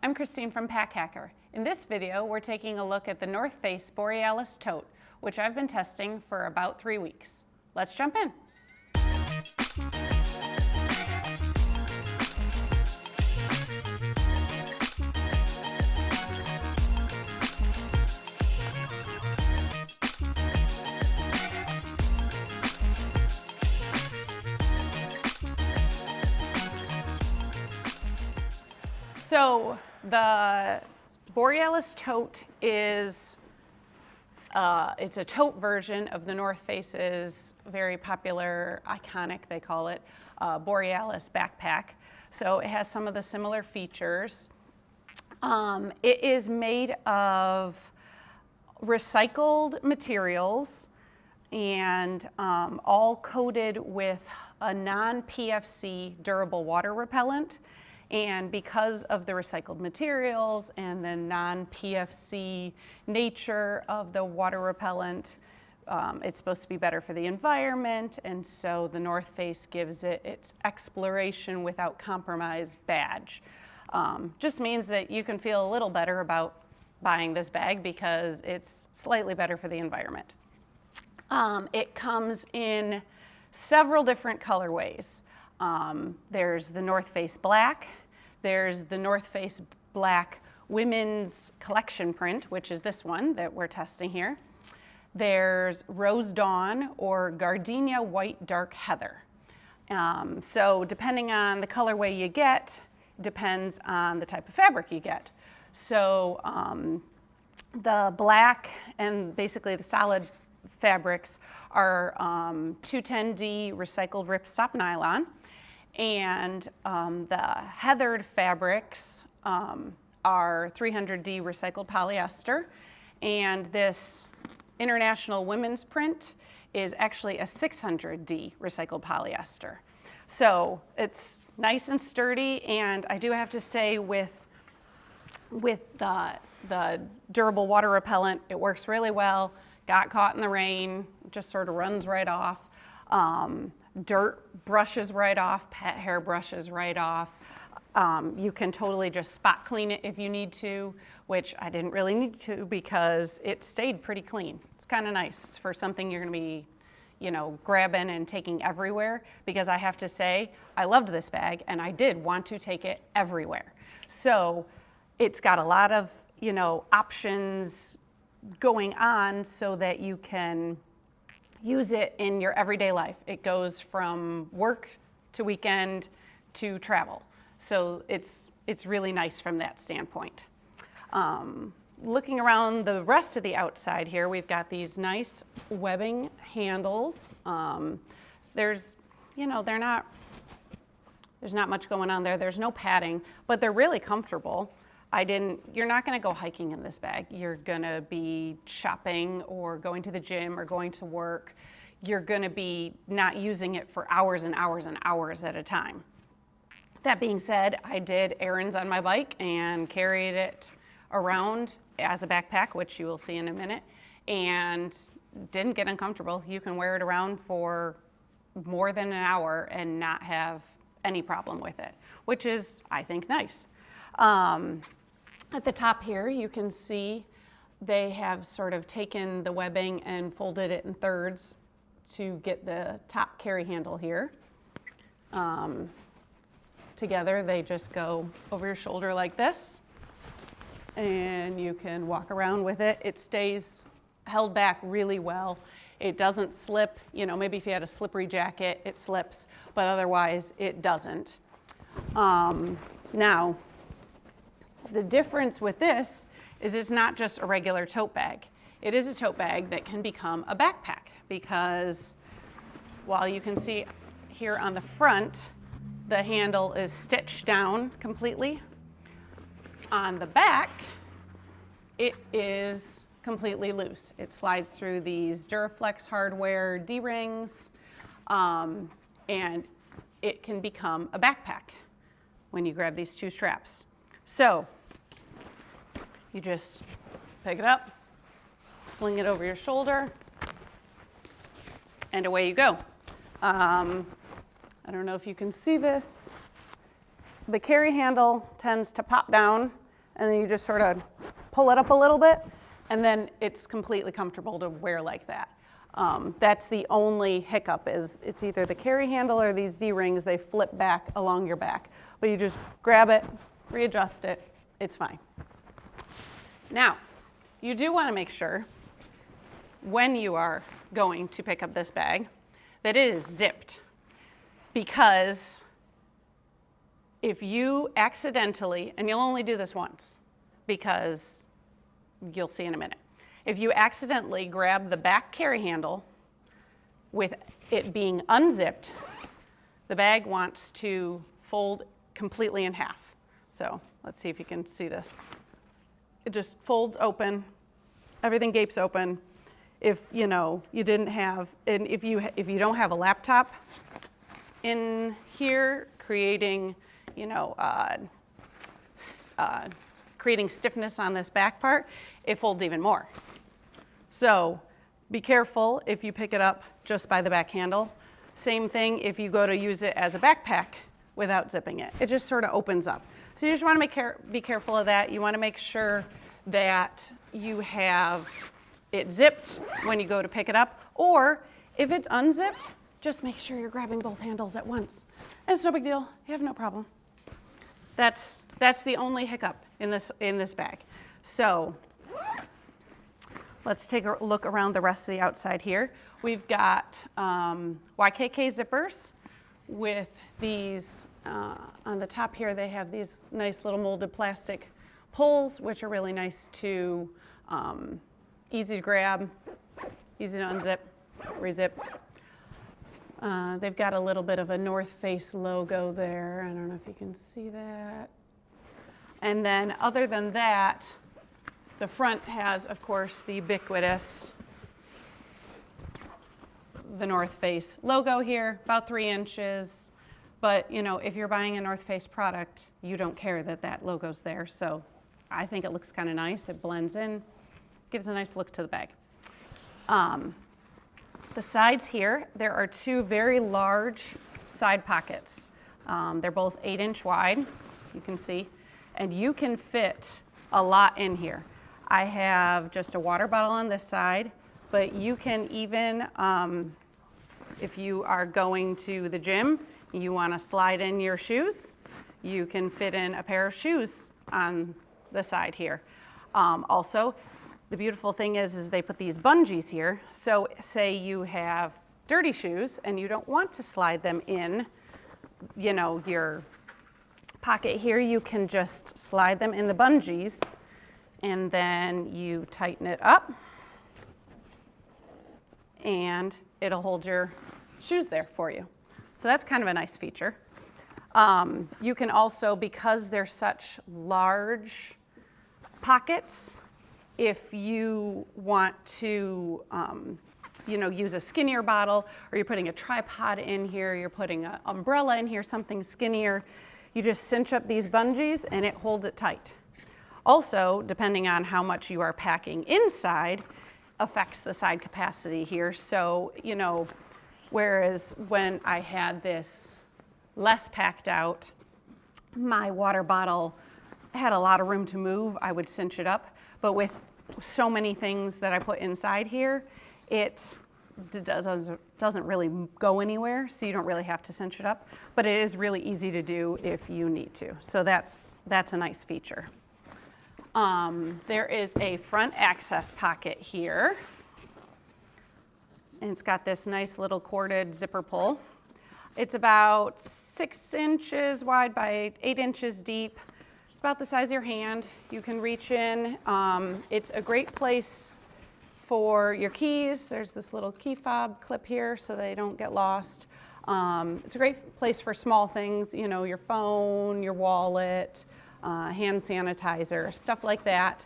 I'm Christine from Pack Hacker. In this video, we're taking a look at the North Face Borealis Tote, which I've been testing for about 3 weeks. Let's jump in. So the Borealis Tote is it's a tote version of the North Face's very popular, iconic, they call it, Borealis backpack. So it has some of the similar features. It is made of recycled materials and all coated with a non-PFC durable water repellent. And because of the recycled materials and the non-PFC nature of the water repellent, it's supposed to be better for the environment, and so the North Face gives it its Exploration Without Compromise badge. Just means that you can feel a little better about buying this bag because it's slightly better for the environment. It comes in several different colorways. There's the North Face Black, there's the North Face Black Women's Collection Print, which is this one that we're testing here. There's Rose Dawn or Gardenia White Dark Heather. So depending on the colorway you get, depends on the type of fabric you get. So the black and basically the solid fabrics are 210D recycled ripstop nylon, and the heathered fabrics are 300D recycled polyester, and this International Women's Print is actually a 600D recycled polyester. So it's nice and sturdy, and I do have to say with the durable water repellent, it works really well. Got caught in the rain, just sort of runs right off. Dirt brushes right off, pet hair brushes right off. You can totally just spot clean it if you need to, which I didn't really need to because it stayed pretty clean. It's kind of nice for something you're gonna be, grabbing and taking everywhere, because I have to say, I loved this bag and I did want to take it everywhere. So it's got a lot of, options going on so that you can use it in your everyday life. It goes from work to weekend to travel. So it's really nice from that standpoint. Looking around the rest of the outside here, we've got these nice webbing handles. There's not much going on there. There's no padding, but they're really comfortable. You're not gonna go hiking in this bag. You're gonna be shopping or going to the gym or going to work. You're gonna be not using it for hours and hours and hours at a time. That being said, I did errands on my bike and carried it around as a backpack, which you will see in a minute, and didn't get uncomfortable. You can wear it around for more than an hour and not have any problem with it, which is, I think, nice. At the top here, you can see they have sort of taken the webbing and folded it in thirds to get the top carry handle here. Together, they just go over your shoulder like this, and you can walk around with it. It stays held back really well. It doesn't slip. Maybe if you had a slippery jacket, it slips, but otherwise it doesn't. Now, the difference with this is it's not just a regular tote bag. It is a tote bag that can become a backpack, because while you can see here on the front, the handle is stitched down completely. On the back, it is completely loose. It slides through these Duraflex hardware D-rings, and it can become a backpack when you grab these two straps. So you just pick it up, sling it over your shoulder, and away you go. I don't know if you can see this. The carry handle tends to pop down and then you just sort of pull it up a little bit, and then it's completely comfortable to wear like that. That's the only hiccup, is it's either the carry handle or these D-rings, they flip back along your back. But you just grab it, readjust it, it's fine. Now, you do want to make sure when you are going to pick up this bag that it is zipped, because if you accidentally, and you'll only do this once because you'll see in a minute, if you accidentally grab the back carry handle with it being unzipped, the bag wants to fold completely in half. So let's see if you can see this. It just folds open, everything gapes open. If you didn't have, and if you don't have a laptop in here creating, creating stiffness on this back part, it folds even more. So be careful if you pick it up just by the back handle. Same thing if you go to use it as a backpack without zipping it. It just sort of opens up. So you just want to be careful of that. You want to make sure that you have it zipped when you go to pick it up, or if it's unzipped, just make sure you're grabbing both handles at once. And it's no big deal. You have no problem. That's the only hiccup in this bag. So let's take a look around the rest of the outside here. We've got YKK zippers with these, on the top here they have these nice little molded plastic pulls, which are really nice to, easy to grab, easy to unzip, rezip. They've got a little bit of a North Face logo there. I don't know if you can see that. And then other than that, the front has, of course, the ubiquitous, the North Face logo here, about 3 inches. But if you're buying a North Face product, you don't care that that logo's there. So I think it looks kind of nice. It blends in, gives a nice look to the bag. The sides here, there are 2 very large side pockets. They're both 8-inch wide, you can see, and you can fit a lot in here. I have just a water bottle on this side, but you can even, if you are going to the gym, you want to slide in your shoes, you can fit in a pair of shoes on the side here. Also, the beautiful thing is they put these bungees here. So say you have dirty shoes and you don't want to slide them in, your pocket here, you can just slide them in the bungees, and then you tighten it up and it'll hold your shoes there for you. So that's kind of a nice feature. You can also, because they're such large pockets, if you want to, use a skinnier bottle, or you're putting a tripod in here, you're putting an umbrella in here, something skinnier, you just cinch up these bungees and it holds it tight. Also, depending on how much you are packing inside, affects the side capacity here. So, whereas when I had this less packed out, my water bottle had a lot of room to move, I would cinch it up. But with so many things that I put inside here, it doesn't really go anywhere, so you don't really have to cinch it up. But it is really easy to do if you need to. So that's a nice feature. There is a front access pocket here. And it's got this nice little corded zipper pull. It's about 6 inches wide by 8 inches deep. About the size of your hand. You can reach in. It's a great place for your keys. There's this little key fob clip here so they don't get lost. It's a great place for small things, your phone, your wallet, hand sanitizer, stuff like that.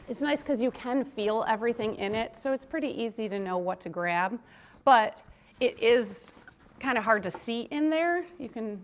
It's nice because you can feel everything in it, so it's pretty easy to know what to grab. But it is kind of hard to see in there. You can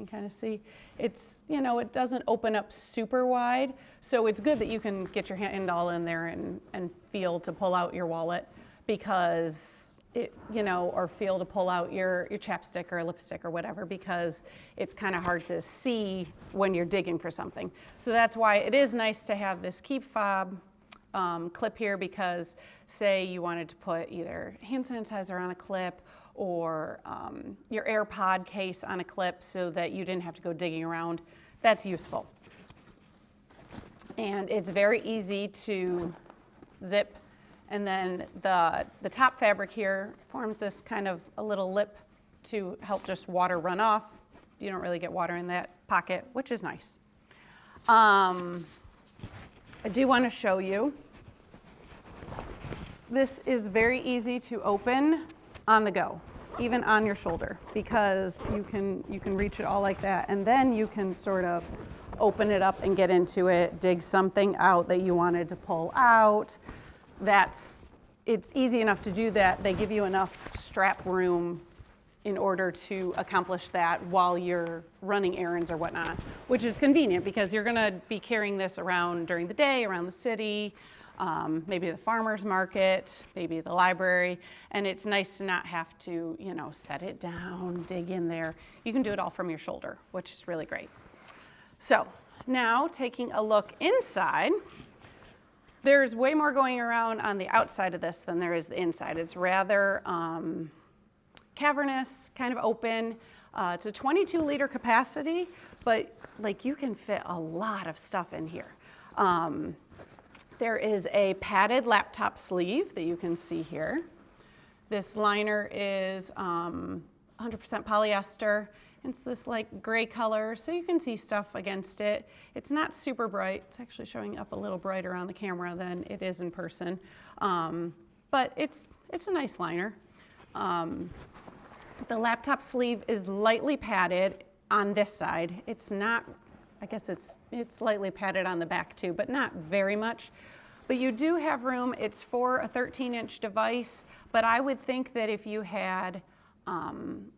kind of see, it's, it doesn't open up super wide, so it's good that you can get your hand all in there and feel to pull out your wallet, because or feel to pull out your chapstick or lipstick or whatever, because it's kind of hard to see when you're digging for something. So that's why it is nice to have this keep fob clip here, because say you wanted to put either hand sanitizer on a clip or your AirPod case on a clip so that you didn't have to go digging around. That's useful. And it's very easy to zip. And then the top fabric here forms this kind of a little lip to help just water run off. You don't really get water in that pocket, which is nice. I do want to show you. This is very easy to open on the go, even on your shoulder, because you can reach it all like that, and then you can sort of open it up and get into it, dig something out that you wanted to pull out. It's easy enough to do that. They give you enough strap room in order to accomplish that while you're running errands or whatnot, which is convenient because you're gonna be carrying this around during the day, around the city, maybe the farmer's market, maybe the library, and it's nice to not have to, set it down, dig in there. You can do it all from your shoulder, which is really great. So now taking a look inside, there's way more going around on the outside of this than there is the inside. It's rather cavernous, kind of open. It's a 22-liter capacity, but you can fit a lot of stuff in here. There is a padded laptop sleeve that you can see here. This liner is 100% polyester. It's this gray color, so you can see stuff against it. It's not super bright. It's actually showing up a little brighter on the camera than it is in person. But it's a nice liner. The laptop sleeve is lightly padded on this side. It's not, I guess it's lightly padded on the back too, but not very much. But you do have room. It's for a 13-inch device, but I would think that if you had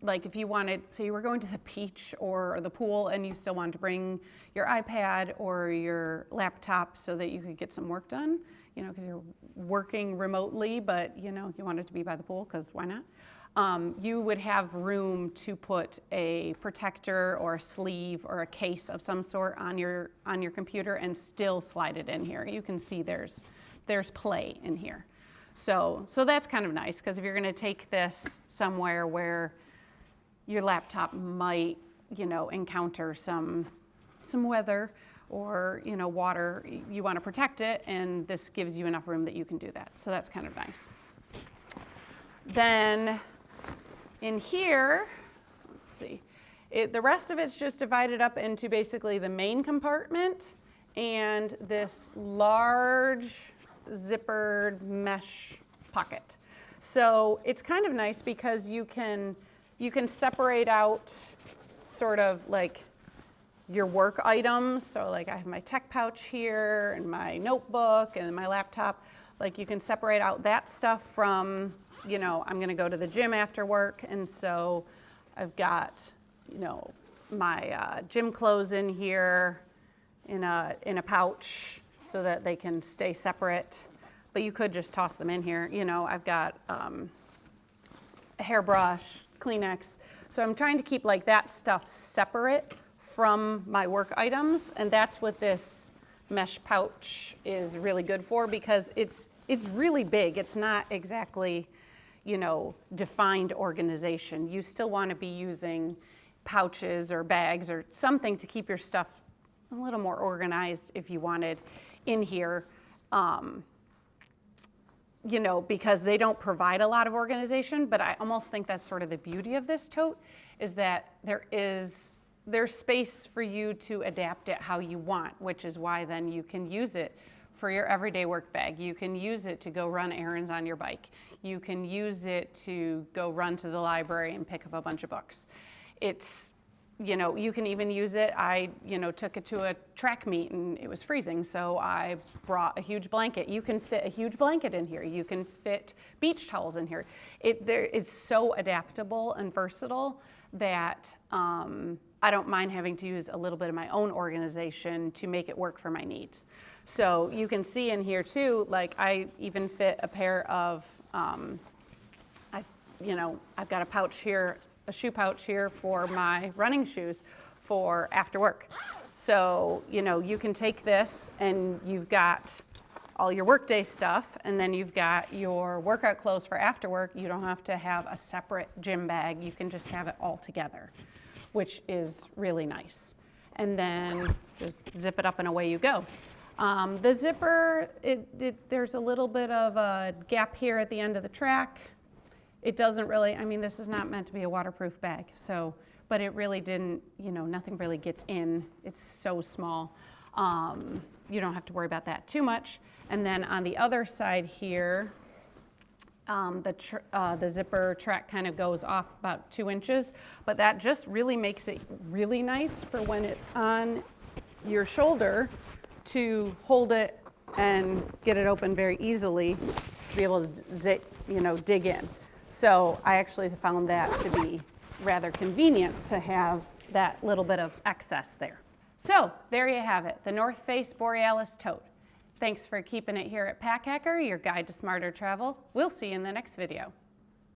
if you wanted, say you were going to the beach or the pool and you still wanted to bring your iPad or your laptop so that you could get some work done, because you're working remotely, but you wanted to be by the pool, because why not? You would have room to put a protector or a sleeve or a case of some sort on your computer and still slide it in here. You can see there's play in here. So that's kind of nice, because if you're going to take this somewhere where your laptop might, encounter some weather or, water, you want to protect it, and this gives you enough room that you can do that. So that's kind of nice. Then in here, let's see, the rest of it's just divided up into basically the main compartment and this large zippered mesh pocket. So it's kind of nice because you can separate out sort of your work items. So I have my tech pouch here and my notebook and my laptop. You can separate out that stuff from, I'm gonna go to the gym after work, and so I've got, my gym clothes in here in a pouch, so that they can stay separate, but you could just toss them in here. I've got a hairbrush, Kleenex, so I'm trying to keep that stuff separate from my work items, and that's what this mesh pouch is really good for, because it's really big. It's not exactly, defined organization. You still want to be using pouches or bags or something to keep your stuff a little more organized if you wanted in here, because they don't provide a lot of organization, but I almost think that's sort of the beauty of this tote, is that there's space for you to adapt it how you want, which is why then you can use it for your everyday work bag. You can use it to go run errands on your bike. You can use it to go run to the library and pick up a bunch of books. You can even use it. I, took it to a track meet and it was freezing, so I brought a huge blanket. You can fit a huge blanket in here. You can fit beach towels in here. It's so adaptable and versatile that I don't mind having to use a little bit of my own organization to make it work for my needs. So you can see in here too, I even fit a pair of, I you know, I've got a pouch here, a shoe pouch here for my running shoes for after work. So, you know, you can take this and you've got all your workday stuff, and then you've got your workout clothes for after work. You don't have to have a separate gym bag. You can just have it all together, which is really nice. And then just zip it up and away you go. The zipper, there's a little bit of a gap here at the end of the track. It doesn't really, I mean, this is not meant to be a waterproof bag, so, but it really didn't, you know, nothing really gets in. It's so small. You don't have to worry about that too much. And then on the other side here, the zipper track kind of goes off about 2 inches, but that just really makes it really nice for when it's on your shoulder to hold it and get it open very easily to be able to dig in. So I actually found that to be rather convenient to have that little bit of excess there. So there you have it, the North Face Borealis Tote. Thanks for keeping it here at Pack Hacker, your guide to smarter travel. We'll see you in the next video.